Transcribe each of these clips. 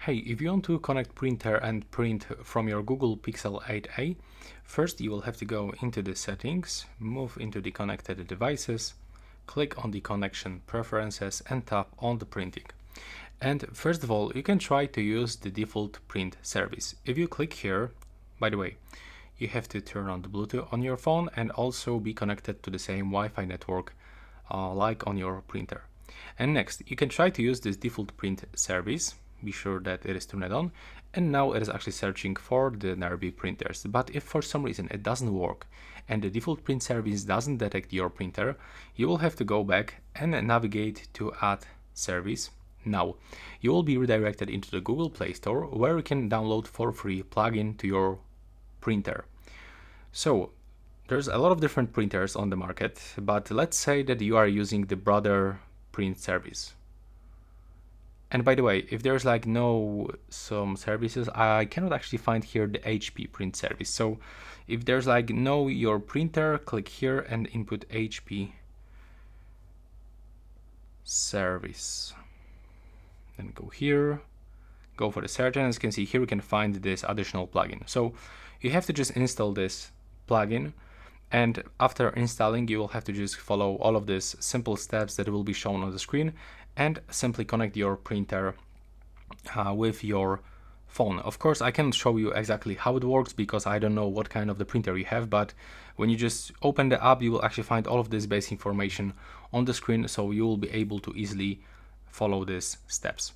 Hey, if you want to connect printer and print from your Google Pixel 8a, first you will have to go into the settings, move into the connected devices, click on the connection preferences and tap on the printing. And first of all, you can try to use the default print service. If you click here, by the way, you have to turn on the Bluetooth on your phone and also be connected to the same Wi-Fi network like on your printer. And next, you can try to use this default print service. Be sure that it is turned on, and now it is actually searching for the nearby printers. But if for some reason it doesn't work and the default print service doesn't detect your printer, you will have to go back and navigate to add service. Now you will be redirected into the Google Play Store, where you can download for free plugin to your printer. So there's a lot of different printers on the market, but let's say that you are using the Brother print service. And by the way, if there's like some services, I cannot actually find here the HP print service. So if there's like know your printer, click here and input HP service. Then go here, go for the search, and as you can see here, you can find this additional plugin. So you have to just install this plugin. And after installing, you will have to just follow all of these simple steps that will be shown on the screen and simply connect your printer with your phone. Of course, I can't show you exactly how it works because I don't know what kind of the printer you have, but when you just open the app, you will actually find all of this basic information on the screen, so you will be able to easily follow these steps.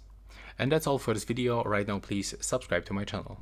And that's all for this video. Right now, please subscribe to my channel.